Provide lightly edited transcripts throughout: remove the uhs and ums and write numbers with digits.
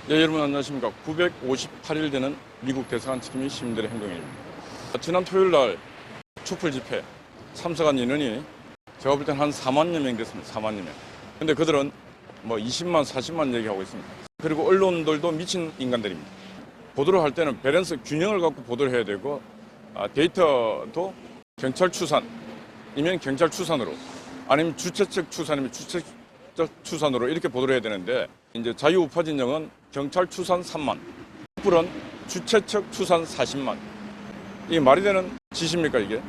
네, 여러분 안녕하십니까. 958일 되는 미국 대사관 지킴이 시민들의 행동입니다. 지난 토요일 날 촛불 집회 참석한 인원이 제가 볼 때는 한 4만여 명 됐습니다. 4만여 명. 근데 그들은 뭐 20만, 40만 얘기하고 있습니다. 그리고 언론들도 미친 인간들입니다. 보도를 할 때는 밸런스 균형을 갖고 보도를 해야 되고, 데이터도 경찰 추산이면 경찰 추산으로, 아니면 주최 측 추산이면 주최 측 추산으로 이렇게 보도를 해야 되는데, 이제 자유우파 진영은 경찰 추산 3만, 촛불은 주최 측 추산 40만. 이게 말이 되는 짓입니까, 이게?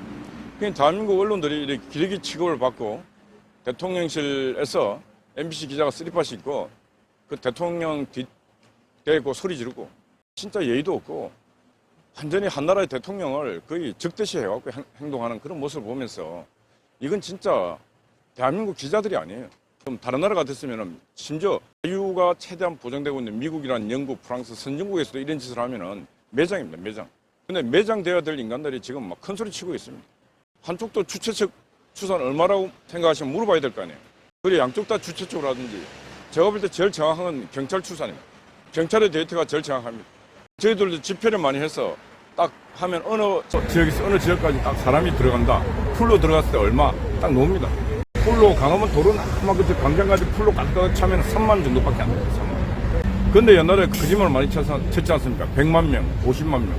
그냥 대한민국 언론들이 이렇게 기레기 취급을 받고, 대통령실에서 MBC 기자가 쓰리팟이 있고, 그 대통령 뒷대고 소리 지르고, 진짜 예의도 없고, 완전히 한 나라의 대통령을 거의 적대시 해갖고 행동하는 그런 모습을 보면서, 이건 진짜 대한민국 기자들이 아니에요. 그럼 다른 나라 같았으면 심지어 자유가 최대한 보장되고 있는 미국이란 영국, 프랑스, 선진국에서도 이런 짓을 하면은 매장입니다, 매장. 근데 매장되어야 될 인간들이 지금 막 큰 소리 치고 있습니다. 한쪽도 주최 측 추산 얼마라고 생각하시면 물어봐야 될 거 아니에요. 그리고 양쪽 다 주최 쪽으로 하든지. 제가 볼 때 제일 정확한 건 경찰 추산입니다. 경찰의 데이터가 제일 정확합니다. 저희들도 집회를 많이 해서 딱 하면 어느 지역에서 어느 지역까지 딱 사람이 들어간다. 풀로 들어갔을 때 얼마 딱 나옵니다. 풀로 강화문 도로는 아마 그때 광장까지 풀로 깎아서 차면 3만 정도밖에 안 돼요. 3만. 근데 옛날에 거짓말 많이 쳤지 않습니까? 100만 명, 50만 명.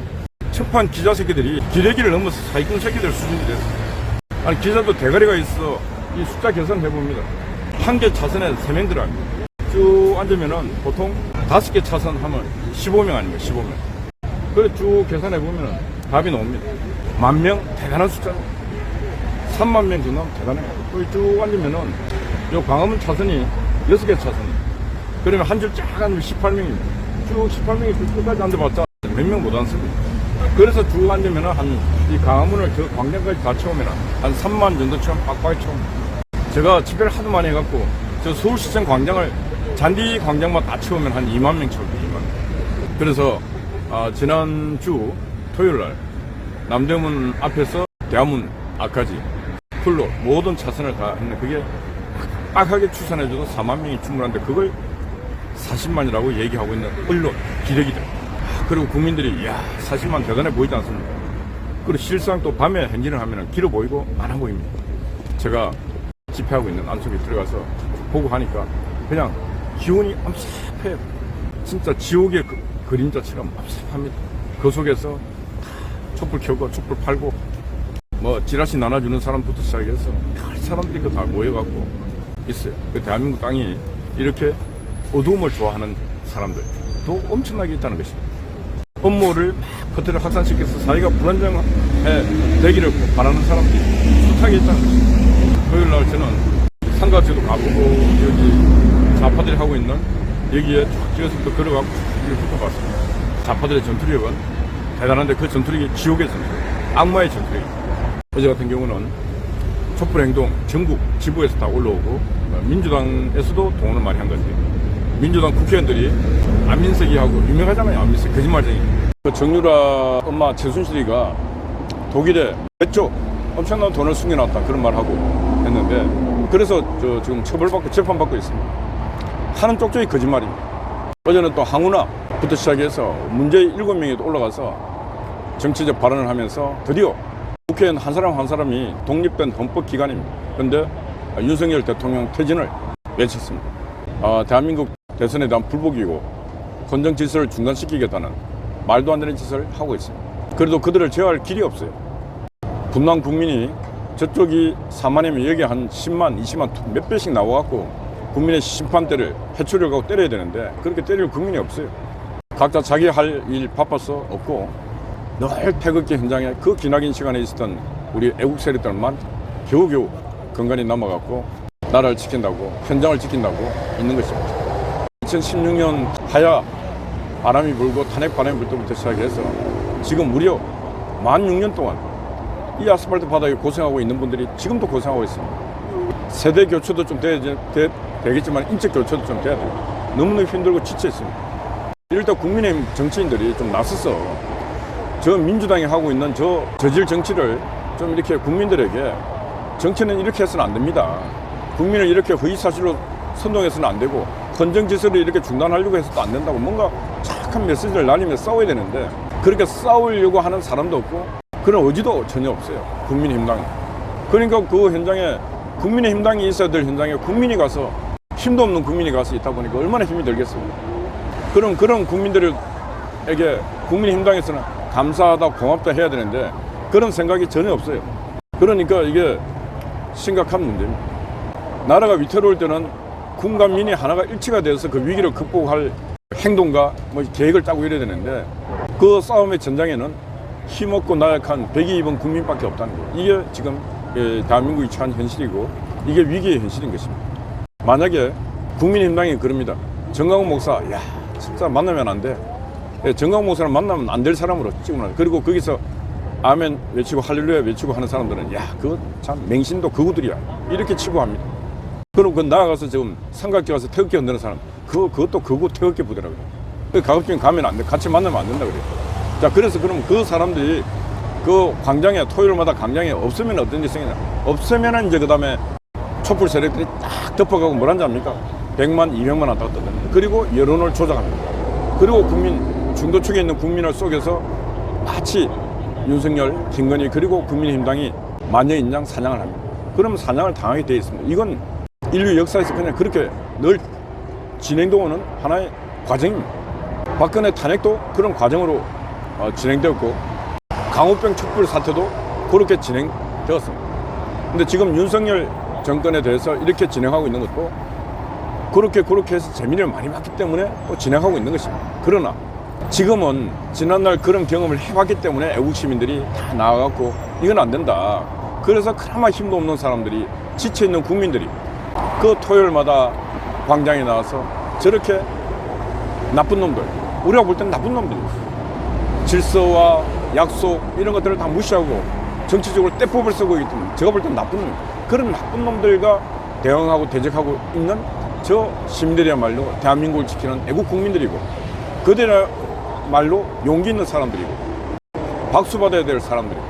첫판 기자 새끼들이 기레기를 넘어서 사기꾼 새끼들 수준이 됐어요. 아니 기자도 대가리가 있어. 이 숫자 계산해봅니다. 한 개 차선에 3명 들어갑니다. 쭉 앉으면은 보통 5개 차선 하면 15명 아닙니까? 15명. 그래 쭉 계산해보면은 답이 나옵니다. 10,000명 대단한 숫자입니다. 3만 명 정도 하면 대단해요. 거기 쭉 앉으면은 요 광화문 차선이 6개 차선이에요. 그러면 한 줄 쫙 앉으면 18명입니다. 쭉 18명이 끝까지 앉아봤자 몇 명 못 앉습니다. 그래서 쭉 앉으면은 이 강화문을 저 광장까지 다 채우면 한 3만 정도 채우면 빡빡이 채웁니다. 제가 집회를 하도 많이 해갖고 저 서울시청 광장을 잔디 광장만 다 채우면 한 2만 명 채웁니다. 2만 명. 그래서 지난주 토요일 날 남대문 앞에서 대화문 앞까지 풀로 모든 차선을 다 했는데 그게 빡하게 추산해줘도 4만 명이 충분한데 그걸 40만이라고 얘기하고 있는 언론 기레기들. 그리고 국민들이 야 40만 대단해 보이지 않습니까? 그리고 실상 또 밤에 행진을 하면 길어 보이고 많아 보입니다. 제가 집회하고 있는 안쪽에 들어가서 보고 하니까 그냥 기온이 암삽해요. 진짜 지옥의 그림자처럼 암삽합니다. 그 속에서 촛불 켜고 촛불 팔고 뭐 지라시 나눠주는 사람부터 시작해서 별 사람들이 그 다 모여갖고 있어요. 그 대한민국 땅이 이렇게 어두움을 좋아하는 사람들도 엄청나게 있다는 것입니다. 업무를 막 겉으로 확산시켜서 사회가 불안정해 되기를 바라는 사람들이 숱하게 있다는 것입니다. 토요일 날 저는 상가지도 가보고 여기 좌파들이 하고 있는 여기에 쫙 찍어서부터 걸어가고 쭉 훑어봤습니다. 좌파들의 전투력은 대단한데 그 전투력이 지옥의 전투력, 악마의 전투력입니다. 어제 같은 경우는 촛불행동 전국 지부에서 다 올라오고 민주당에서도 동원을 많이 한 건데 민주당 국회의원들이 안민석이하고 유명하잖아요. 안민석 거짓말쟁이. 정유라 엄마 최순실이가 독일에 몇 조 엄청난 돈을 숨겨놨다 그런 말하고 했는데 그래서 지금 처벌받고 재판받고 있습니다. 하는 쪽쪽이 거짓말입니다. 어제는 또 항우나부터 시작해서 문재인 7명이 올라가서 정치적 발언을 하면서 드디어 국회의원 한 사람 한 사람이 독립된 헌법기관입니다. 그런데 윤석열 대통령 퇴진을 외쳤습니다. 대한민국 대선에 대한 불복이고 헌정 질서를 중단시키겠다는 말도 안 되는 짓을 하고 있습니다. 그래도 그들을 제어할 길이 없어요. 분당 국민이 저쪽이 4만이면 여기 한 10만, 20만 몇 배씩 나와갖고 국민의 심판대를 해초를 가고 때려야 되는데 그렇게 때릴 국민이 없어요. 각자 자기 할 일 바빠서 없고 늘 태극기 현장에 그 기나긴 시간에 있었던 우리 애국 세력들만 겨우겨우 건강히 남아갖고 나라를 지킨다고 현장을 지킨다고 있는 것입니다. 2016년 하야 바람이 불고 탄핵 바람이 불 때부터 시작해서 지금 무려 16년 동안 이 아스팔트 바닥에 고생하고 있는 분들이 지금도 고생하고 있습니다. 세대 교체도 좀 되겠지만 인적 교체도 좀 돼야 돼요. 너무너무 힘들고 지쳐 있습니다. 이럴 때 국민의힘 정치인들이 좀 나서서 저 민주당이 하고 있는 저질 정치를 좀 이렇게 국민들에게 정치는 이렇게 해서는 안 됩니다. 국민을 이렇게 허위사실로 선동해서는 안 되고 헌정지서를 이렇게 중단하려고 해서도 안 된다고 뭔가 착한 메시지를 날리며 싸워야 되는데 그렇게 싸우려고 하는 사람도 없고 그런 의지도 전혀 없어요. 국민의힘당이. 그러니까 그 현장에 국민의힘당이 있어야 될 현장에 국민이 가서 힘도 없는 국민이 가서 있다 보니까 얼마나 힘이 들겠습니까? 그런 국민들에게 국민의힘당에서는 감사하다 고맙다 해야 되는데 그런 생각이 전혀 없어요. 그러니까 이게 심각한 문제입니다. 나라가 위태로울 때는 군과 민이 하나가 일치가 돼서 그 위기를 극복할 행동과 계획을 짜고 이래야 되는데 그 싸움의 전장에는 힘없고 나약한 102번 국민밖에 없다는 거예요. 이게 지금 대한민국이 처한 현실이고 이게 위기의 현실인 것입니다. 만약에 국민의힘당이 그럽니다. 정강훈 목사, 야 진짜 만나면 안 돼. 정강훈 목사를 만나면 안 될 사람으로 찍어놔요. 그리고 거기서 아멘 외치고 할렐루야 외치고 하는 사람들은 야 그거 참 맹신도 그구들이야 이렇게 치부합니다. 그럼 그 나아가서 지금 삼각대 가서 태극기 흔드는 사람 그것도 그거 태극기 부대라 그래. 가급적 가면 안 돼. 같이 만나면 안 된다 그래. 자 그래서 그럼 그 사람들이 그 광장에 토요일마다 광장에 없으면 어떤 일이 생기냐. 없으면은 이제 그 다음에 촛불 세력들이 딱 덮어가고 뭘 한지 압니까? 100만 200만 왔다 갔다 합니다. 그리고 여론을 조작합니다. 그리고 국민 중도 축에 있는 국민을 속여서 마치 윤석열, 김건희 그리고 국민의힘당이 마녀인장 사냥을 합니다. 그러면 사냥을 당하게 되어 있습니다. 이건 인류 역사에서 그냥 그렇게 늘 진행되어 오는 하나의 과정입니다. 박근혜 탄핵도 그런 과정으로 진행되었고 강우병 촛불 사태도 그렇게 진행되었습니다. 근데 지금 윤석열 정권에 대해서 이렇게 진행하고 있는 것도 그렇게 해서 재미를 많이 봤기 때문에 또 진행하고 있는 것입니다. 그러나 지금은 지난날 그런 경험을 해봤기 때문에 애국 시민들이 다 나와갖고 이건 안 된다. 그래서 그나마 힘도 없는 사람들이 지쳐있는 국민들이 그 토요일마다 광장에 나와서 저렇게 나쁜 놈들, 우리가 볼 때는 나쁜 놈들이에요. 질서와 약속 이런 것들을 다 무시하고 정치적으로 떼법을 쓰고 있기 때문에 제가 볼 때는 나쁜 놈, 그런 나쁜 놈들과 대응하고 대적하고 있는 저 시민들이야말로 대한민국을 지키는 애국 국민들이고 그들이야말로 용기 있는 사람들이고 박수받아야 될 사람들이고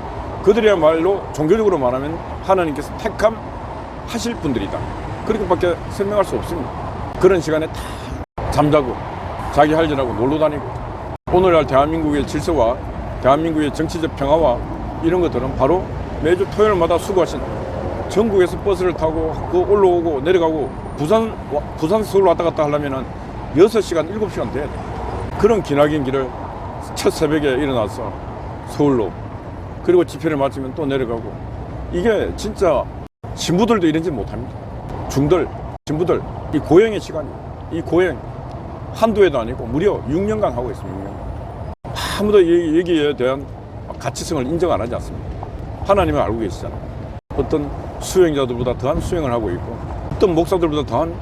그들이야말로 종교적으로 말하면 하나님께서 택함 하실 분들이다. 그렇게밖에 설명할 수 없습니다. 그런 시간에 다 잠자고 자기 할 일 하고 놀러 다니고 오늘날 대한민국의 질서와 대한민국의 정치적 평화와 이런 것들은 바로 매주 토요일마다 수고하신 전국에서 버스를 타고 그 올라오고 내려가고 부산 서울 왔다 갔다 하려면은 6시간 7시간 돼야 돼. 그런 기나긴 길을 첫 새벽에 일어나서 서울로 그리고 집회를 마치면 또 내려가고 이게 진짜 신부들도 이런지 못합니다. 중들, 신부들 이 고행의 시간이에요. 이 고행 한두 해도 아니고 무려 6년간 하고 있습니다. 6년간. 아무도 여기에 대한 가치성을 인정 안 하지 않습니다. 하나님은 알고 계시잖아요. 어떤 수행자들보다 더한 수행을 하고 있고 어떤 목사들보다 더한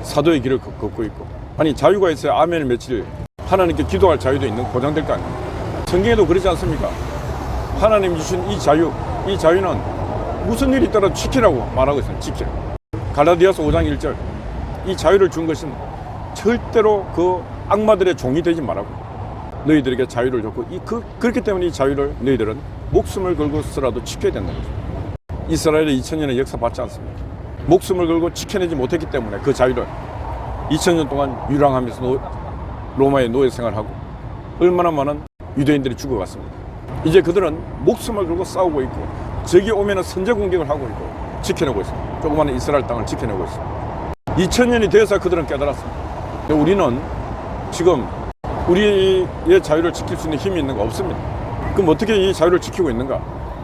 사도의 길을 걷고 있고 아니 자유가 있어야 아멘을 며칠 하나님께 기도할 자유도 있는 보장될 거 아닙니까? 성경에도 그러지 않습니까? 하나님 주신 이 자유는 무슨 일이 있더라도 지키라고 말하고 있습니다. 지키라. 갈라디아서 5장 1절 이 자유를 준 것은 절대로 그 악마들의 종이 되지 말라고 너희들에게 자유를 줬고 그렇기 때문에 이 자유를 너희들은 목숨을 걸고서라도 지켜야 된다는 거죠. 이스라엘의 2000년의 역사 받지 않습니다. 목숨을 걸고 지켜내지 못했기 때문에 그 자유를 2000년 동안 유랑하면서 로마의 노예 생활하고 얼마나 많은 유대인들이 죽어갔습니다. 이제 그들은 목숨을 걸고 싸우고 있고 적이 오면 선제 공격을 하고 있고 지켜내고 있습니다. 조그마한 이스라엘 땅을 지켜내고 있습니다. 2000년이 돼서 그들은 깨달았습니다. 우리는 지금 우리의 자유를 지킬 수 있는 힘이 있는 거 없습니다. 그럼 어떻게 이 자유를 지키고 있는가?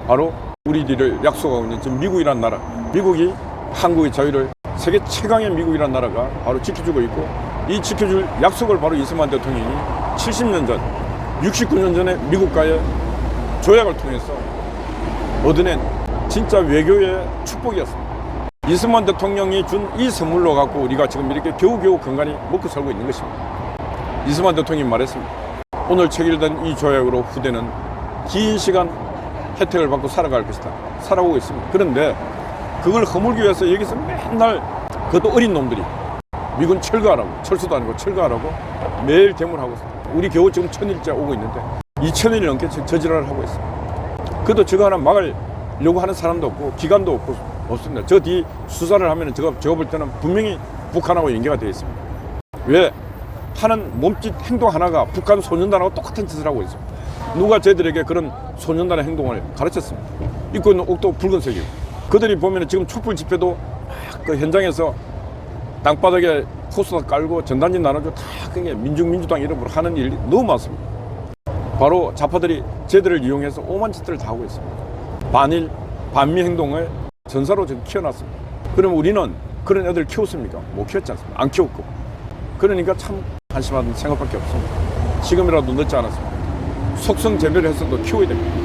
바로 우리들을 약속하고 있는 지금 미국이라는 나라, 미국이 한국의 자유를 세계 최강의 미국이라는 나라가 바로 지켜주고 있고 이 지켜줄 약속을 바로 이승만 대통령이 70년 전, 69년 전에 미국과의 조약을 통해서 얻어낸 진짜 외교의 축복이었습니다. 이승만 대통령이 준 이 선물로 갖고 우리가 지금 이렇게 겨우겨우 건강히 먹고 살고 있는 것입니다. 이승만 대통령이 말했습니다. 오늘 체결된 이 조약으로 후대는 긴 시간 혜택을 받고 살아갈 것이다. 살아오고 있습니다. 그런데 그걸 허물기 위해서 여기서 맨날 그것도 어린 놈들이 미군 철거하라고 철수도 아니고 철거하라고 매일 데모를 하고 있습니다. 우리 겨우 지금 1000일째 오고 있는데 2000일 넘게 저지랄을 하고 있습니다. 그래도 저거 하나 막으려고 하는 사람도 없고 기관도 없습니다. 저 뒤 수사를 하면 제가 볼 때는 분명히 북한하고 연계가 되어 있습니다. 왜? 하는 몸짓 행동 하나가 북한 소년단하고 똑같은 짓을 하고 있습니다. 누가 저희들에게 그런 소년단의 행동을 가르쳤습니다. 입고 있는 옷도 붉은색이고, 그들이 보면 지금 촛불 집회도 그 현장에서 땅바닥에 포스터 깔고 전단지 나눠주고 다 그게 민중민주당 이름으로 하는 일이 너무 많습니다. 바로 좌파들이 저희들을 이용해서 오만 짓들을 다 하고 있습니다. 반일, 반미 행동을 전사로 지금 키워놨습니다. 그럼 우리는 그런 애들 키웠습니까? 못 키웠지 않습니까? 안 키웠고. 그러니까 참 한심한 생각밖에 없습니다. 지금이라도 늦지 않았습니다. 속성 재배를 해서도 키워야 됩니다.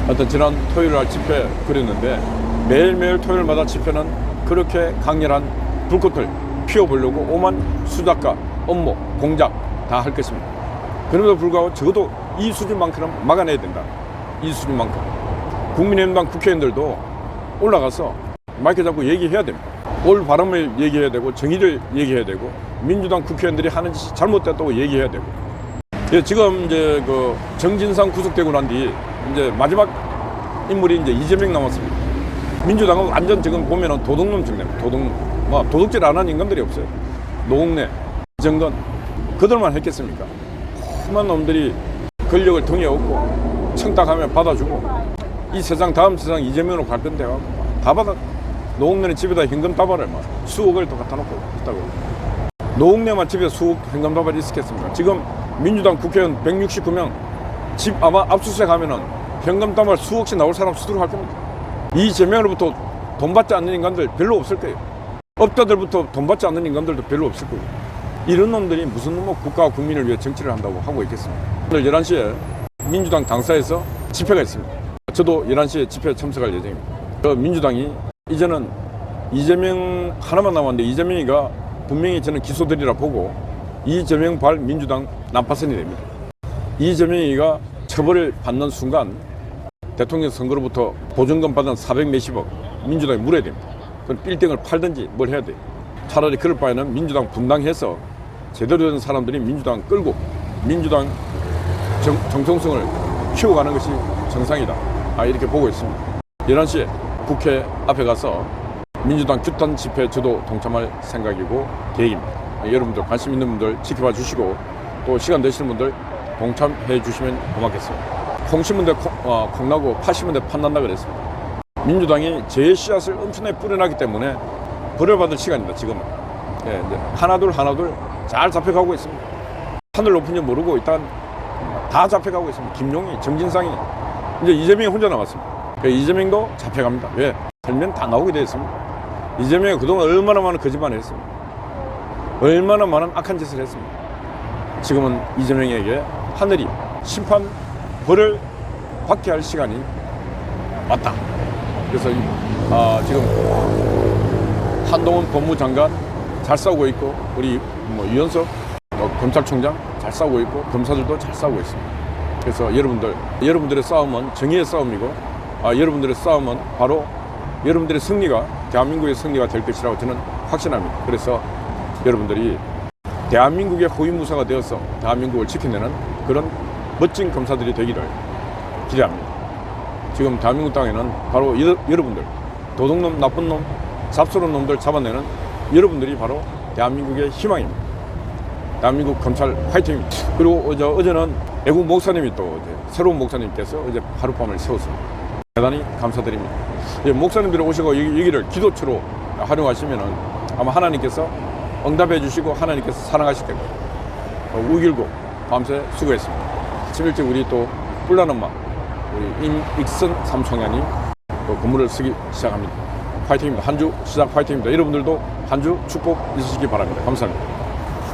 하여튼 지난 토요일 날 집회 그랬는데 매일매일 토요일마다 집회는 그렇게 강렬한 불꽃을 피워보려고 오만 수작과 업무, 공작 다 할 것입니다. 그럼에도 불구하고 적어도 이 수준만큼은 막아내야 된다. 이 수준만큼. 국민의힘당 국회의원들도 올라가서 마이크 잡고 얘기해야 됩니다. 올 바람을 얘기해야 되고 정의를 얘기해야 되고 민주당 국회의원들이 하는 짓이 잘못됐다고 얘기해야 되고. 예, 지금 이제 그 정진상 구속되고 난 뒤 이제 마지막 인물이 이제 이재명 남았습니다. 민주당은 완전 지금 보면은 도둑놈 정례입니다. 도둑질 안 하는 인간들이 없어요. 노웅래, 정건 그들만 했겠습니까? 험한 놈들이 권력을 등에 업고 청탁하면 받아주고 이 세상 다음 세상 이재명으로 갈 건데 다 받아. 노웅래는 집에다 현금 다발을 막 수억을 또 갖다 놓고 있다고. 노웅래만 집에 수억 현금 다발이 있었겠습니까? 지금 민주당 국회의원 169명 집 아마 압수수색 하면은 현금 다발 수억씩 나올 사람 수두룩 할 겁니다. 이재명으로부터 돈 받지 않는 인간들 별로 없을 거예요. 업자들부터 돈 받지 않는 인간들도 별로 없을 거예요. 이런 놈들이 무슨 놈의 국가와 국민을 위해 정치를 한다고 하고 있겠습니까? 오늘 11시에 민주당 당사에서 집회가 있습니다. 저도 11시에 집회에 참석할 예정입니다. 민주당이 이제는 이재명 하나만 남았는데 이재명이가 분명히 저는 기소되리라 보고 이재명 발 민주당 난파선이 됩니다. 이재명이가 처벌을 받는 순간 대통령 선거로부터 보증금 받은 400 몇십억 민주당이 물어야 됩니다. 그럼 빌딩을 팔든지 뭘 해야 돼요. 차라리 그럴 바에는 민주당 분당해서 제대로 된 사람들이 민주당 끌고 민주당 정통성을 키워가는 것이 정상이다. 이렇게 보고 있습니다. 11시에 국회 앞에 가서 민주당 규탄 집회 저도 동참할 생각이고 계획입니다. 여러분들 관심 있는 분들 지켜봐 주시고 또 시간 되시는 분들 동참해 주시면 고맙겠습니다. 콩 심은데 콩나고 파 심은데 팥난다 그랬습니다. 민주당이 제 씨앗을 엄청나게 뿌려놨기 때문에 벌을 시간입니다. 지금은. 예, 이제 하나둘 잘 잡혀가고 있습니다. 하늘 높은 줄 모르고 일단 다 잡혀가고 있습니다. 김용희, 정진상이 이제 이재명이 혼자 남았습니다. 이재명도 잡혀갑니다. 왜? 설명 다 나오게 되어 있습니다. 이재명이 그동안 얼마나 많은 거짓말을 했습니다. 얼마나 많은 악한 짓을 했습니다. 지금은 이재명에게 하늘이 심판 벌을 받게 할 시간이 왔다. 그래서 지금 한동훈 법무장관 잘 싸우고 있고 우리 유현석 검찰총장 잘 싸우고 있고 검사들도 잘 싸우고 있습니다. 그래서 여러분들의 싸움은 정의의 싸움이고 여러분들의 싸움은 바로 여러분들의 승리가 대한민국의 승리가 될 것이라고 저는 확신합니다. 그래서 여러분들이 대한민국의 호위무사가 되어서 대한민국을 지켜내는 그런 멋진 검사들이 되기를 기대합니다. 지금 대한민국 땅에는 바로 여러분들, 도둑놈, 나쁜 놈, 잡스러운 놈들 잡아내는 여러분들이 바로 대한민국의 희망입니다. 대한민국 검찰 화이팅입니다. 그리고 어제는 애국 목사님이 또 새로운 목사님께서 어제 하룻밤을 세웠습니다. 대단히 감사드립니다. 목사님들이 오시고 여기를 기도처로 활용하시면은 아마 하나님께서 응답해 주시고 하나님께서 사랑하실 겁니다. 5.19 밤새 수고했습니다. 아침 일찍 우리 또 뿔난 엄마 우리 임익선 삼총장님 건물을 쓰기 시작합니다. 화이팅입니다. 한 주 시작 화이팅입니다. 여러분들도 한 주 축복 있으시기 바랍니다. 감사합니다.